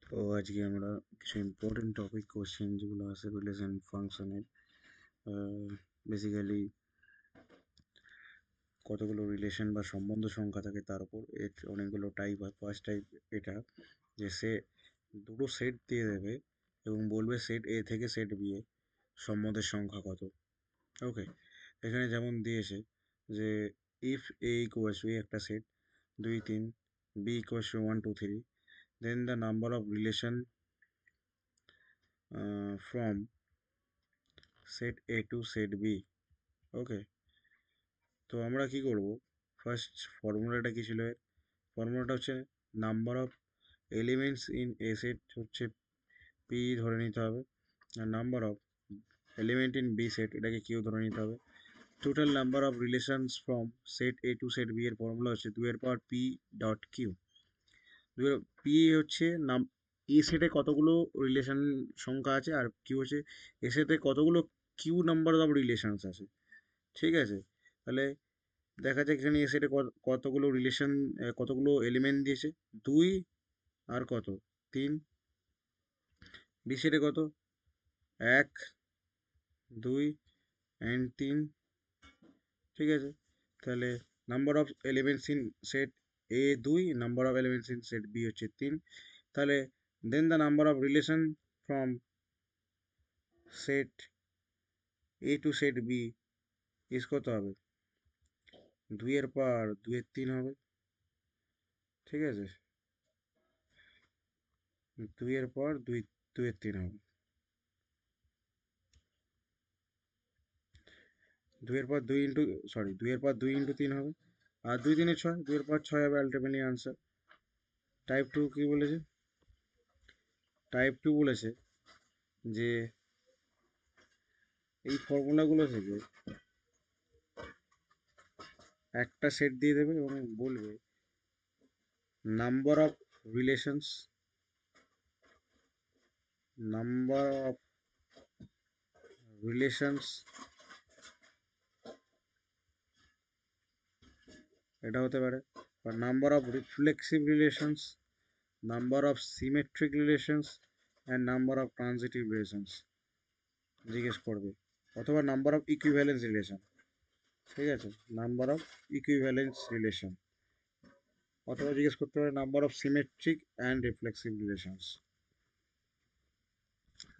তো আজকে আমরা কিছু ইম্পর্টেন্ট টপিক কোশ্চেন যেগুলো আছে রিলেশন ফাংশনের, বেসিক্যালি কতগুলো রিলেশন বা সম্বন্ধ সংখ্যা থাকে তার উপর এর অনেকগুলো টাইপ হয়। ফার্স্ট টাইপ এটা যে সে দুটো সেট দিয়ে দেবে এবং বলবে সেট এ থেকে সেট বি এ সম্বন্ধের সংখ্যা কত। ওকে, এখানে যেমন দিয়েছে যে ইফ এ ইকুয়ালস টু একটা set 2 3, B equals to 1 2 3, then the number of relation from set A to set B. Okay, তো আমরা কি করব, ফার্স্ট ফর্মুলাটা কি ছিল? ফর্মুলাটা হচ্ছে number of elements in A set হচ্ছে পি ধরে নিতে হবে, আর number of element in B set এটাকে কিউ ধরে নিতে হবে। Total number of relations from set A to set B এর ফর্মুলা হচ্ছে 2 পি ডট কিউ। পি হচ্ছে নাম এ সেটে কতগুলো রিলেশন সংখ্যা আছে, আর কিউ হচ্ছে এ সেটে কতগুলো কিউ নাম্বার অফ রিলেশনস আছে। ঠিক আছে, তাহলে দেখা যাক এখানে এ সেটে কতগুলো রিলেশন, কতগুলো এলিমেন্ট দিয়েছে, 2 আর কত 3। বি সেটে কত 1 2 অ্যান্ড 3। ঠিক আছে, তাহলে number of elements in set A 2, number of elements in set B হচ্ছে 3। তাহলে then the number of relation from set A to set B is কত হবে, 2 এর পর 2 এর 3 হবে। ঠিক আছে, 2 এর পর 2 2 এর 3 হবে। 2 এর পর 2 ইন্টু, সরি 2 এর পর 2 ইন্টু 3 হবে, আর 2 3 6, 2 এর পর 6 হবে আলটিমেটলি আনসার। টাইপ 2 কি বলেছে? টাইপ 2 বলেছে যে এই ফর্মুলাগুলো থেকে একটা সেট দিয়ে দেবে এবং বলবে number of relations, number of relations, এটা হতে পারে, বা number of reflexive relations, number of symmetric relations and number of transitive relations জিজ্ঞেস করবে, অথবা নাম্বার অফ ইকুইভ্যালেন্স রিলেশন। ঠিক আছে, নাম্বার অফ ইকুইভ্যালেন্স রিলেশন, অথবা জিজ্ঞেস করতে পারে number of symmetric and reflexive relations.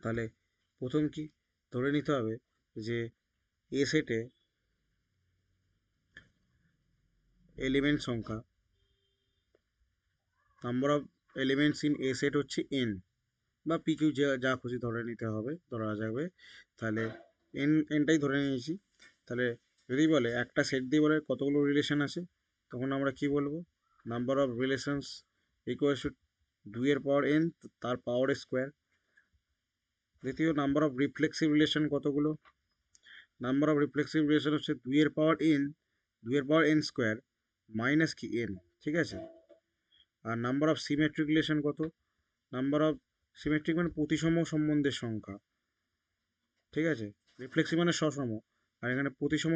তাহলে প্রথম কি ধরে নিতে হবে যে এ সেটে এলিমেন্ট সংখ্যা, number of elements in A set হচ্ছে এন, বা পি কিউ যা খুশি ধরে নিতে হবে, ধরা যাবে। তাহলে এনটাই ধরে নিয়েছি। তাহলে যদি বলে একটা সেট দিয়ে বলে কতগুলো রিলেশন আছে, তখন আমরা কি বলবো, number of relations equals to 2 এর পাওয়ার এন, তার পাওয়ার স্কোয়ার। দ্বিতীয়, নাম্বার অফ রিফ্লেক্সিভ রিলেশন কতগুলো, নাম্বার অফ রিফ্লেক্সিভ রিলেশন হচ্ছে 2 এর পাওয়ার এন, 2 এর পাওয়ার এন স্কোয়ার মাইনাস কি এন। ঠিক আছে, আর নাম্বার অফ সিমেট্রিক রিলেশন কত, নাম্বার অফ সিমেট্রিক মানে প্রতিসম সম্বন্ধের সংখ্যা। ঠিক আছে, রিফ্লেক্সিভ মানে সসম, আর এখানে প্রতিসম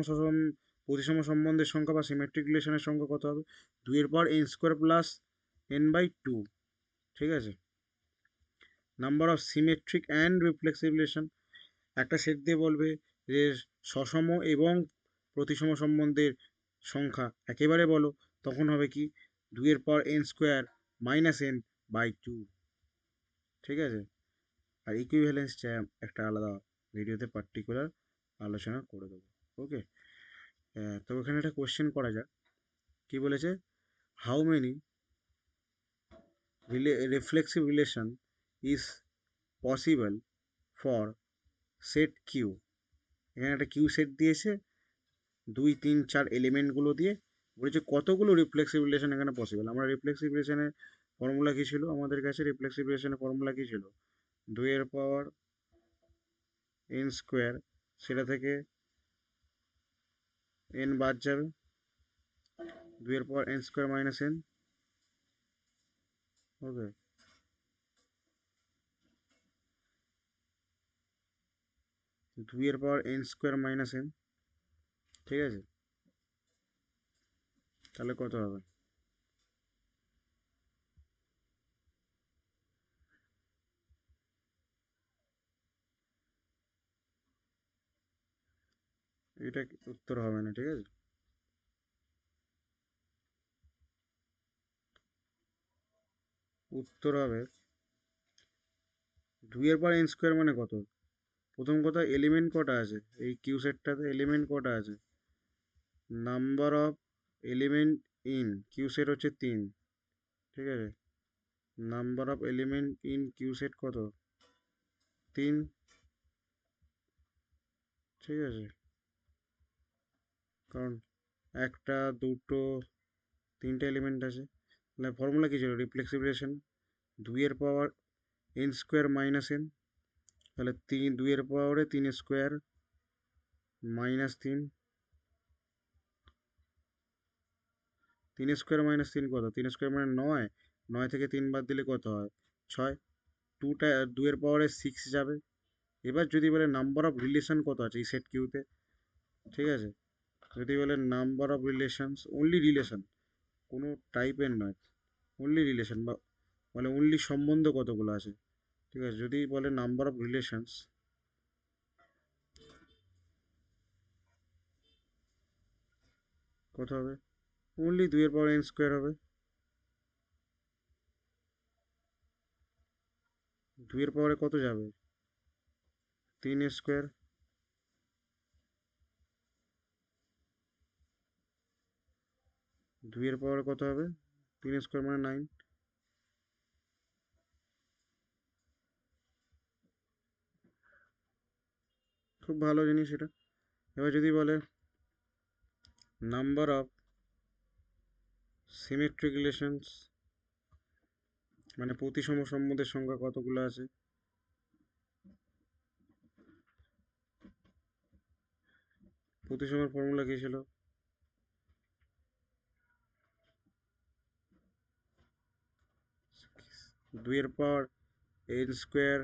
সম্বন্ধের সংখ্যা বা সিমেট্রিক রিলেশনের সংখ্যা কত হবে, 2 এর power N square plus N by 2। ঠিক আছে, number of symmetric and reflexive relation, একটা সেট দিয়ে বলবে যে সসম এবং প্রতিসম সম্বন্ধের সংখ্যা একেবারে বলো, তখন হবে কি 2 এর power N square minus N by 2। ঠিক আছে, আর ইকুইভ্যালেন্স চাই একটা আলাদা ভিডিওতে পার্টিকুলার আলোচনা করে দেবো। ওকে, তো এখানে একটা কোয়েশ্চেন করা যাক। কি বলেছে, how many reflexive relation is possible for set Q. এখানে একটা কিউ সেট দিয়েছে 2 3 4 এলিমেন্টগুলো দিয়ে বলেছে কতগুলো রিফ্লেক্সিভ রিলেশন এখানে পসিবল। আমরা রিফ্লেক্সিভ রিলেশনের ফর্মুলা কী ছিল, আমাদের কাছে রিফ্লেক্সিভ রিলেশনের ফর্মুলা কী ছিল, 2 এর পাওয়ার এন স্কোয়ার, সেটা থেকে এন বাদ যাবে, 2 এর power N square minus N. ওকে, 2 এর power N square minus N. ঠিক আছে, তাহলে কত হবে, এটা উত্তর হবে না, ঠিক আছে। উত্তর হবে 2 এর পাওয়ার n² মানে কত? প্রথম কথা, এলিমেন্ট কটা আছে এই কিউ সেটটাতে? এলিমেন্ট কটা আছে? Number of element in Q set হচ্ছে 3, ঠিক আছে। Number of element in Q set কত? 3, ঠিক আছে। কারণ একটা, দুটো, তিনটে এলিমেন্ট আছে। তাহলে ফর্মুলা কী ছিল? রিফ্লেক্সিভ রিলেশন 2 এর পাওয়ার n² মাইনাস n। তাহলে 2 এর পাওয়ারে 3² মাইনাস 3। 3² মাইনাস 3 কত? 3² মানে 9। 9 থেকে 3 বাদ দিলে কত হয়? 6। 2 এর পাওয়ারে 6 যাবে। এবার যদি বলে নাম্বার অফ রিলেশন কত আছে এই সেট কিউতে, ঠিক আছে। যদি বলে number of relations, only relation, কোনো টাইপের নয়, অনলি রিলেশন, বা বলে অনলি সম্বন্ধ কতগুলো আছে, ঠিক আছে। যদি বলে নাম্বার অফ রিলেশনস, কত হবে? অনলি 2 এর পাওয়ার n² হবে। 2 এর পাওয়ারে কত যাবে? 3² 2 এর পাওয়ারে কত হবে? 3² মানে 9। খুব ভালো জিনিস এটা। এবার যদি বলে নাম্বার অফ সিমেট্রিক রিলেশনস, মানে প্রতিসম সম্বন্ধের সংখ্যা কতগুলো আছে? প্রতিসমের ফর্মুলা কী ছিল? 2 এর পাওয়ার n²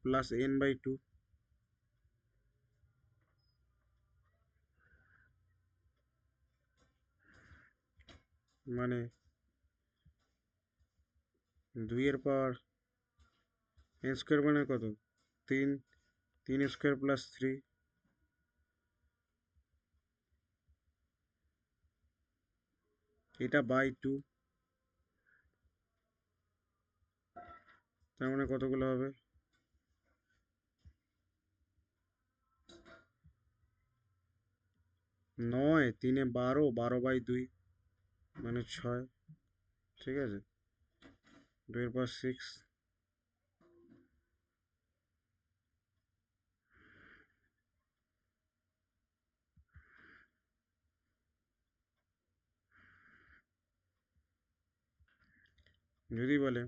প্লাস n/2, মানে 2 এর পাওয়ার n² মানে কত? 3। 3² প্লাস 3, এটা বাই 2, তার মানে কতগুলো হবে? 9, 3 এ 12, 12/2 মানে 6, ঠিক আছে। 2 এর পাওয়ার 6। যদি বলে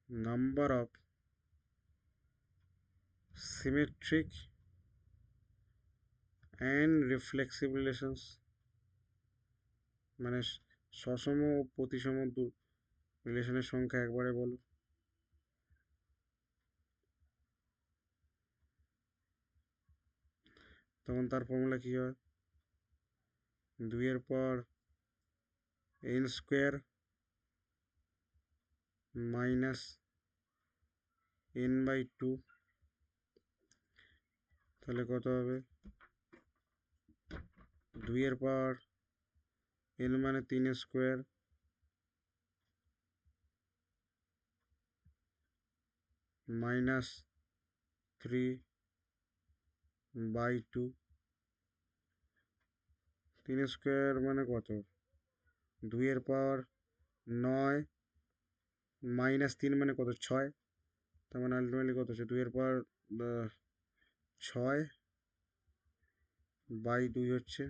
number of symmetric and reflexive relations, মানে সসম ও প্রতিসম রিলেশনের সংখ্যা একবারে বলো। তখন তার ফর্মুলা কী হয়? 2 এর পাওয়ার n² মাইনাস n/2, তাহলে কত হবে? 2 এর পাওয়ার n মানে 3² মাইনাস 3/2। 3² মানে কত? 2 এর পাওয়ার 9 মাইনাস 3 মানে কত? 6। তার মানে আলটিমেটলি কত হচ্ছে? 2 এর পাওয়ার 6/2 হচ্ছে।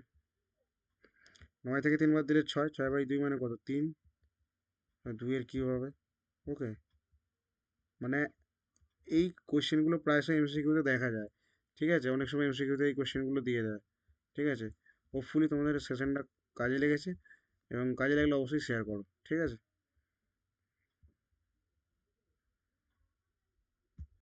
9 থেকে 3 বাদ দিলে 6, 6/2 মানে কত? 3। 2 এর কিউব হবে। ওকে, মানে এই কোশ্চেনগুলো প্রায়শই এমসিকিউতে দেখা যায়, ঠিক আছে। অনেক সময় এমসিকিউতে এই কোশ্চেনগুলো দিয়ে দেয়, ঠিক আছে। হোপফুলি তোমাদের সেশনটা কাজে লেগেছে, এবং কাজে লাগলে অবশ্যই শেয়ার করো, ঠিক আছে।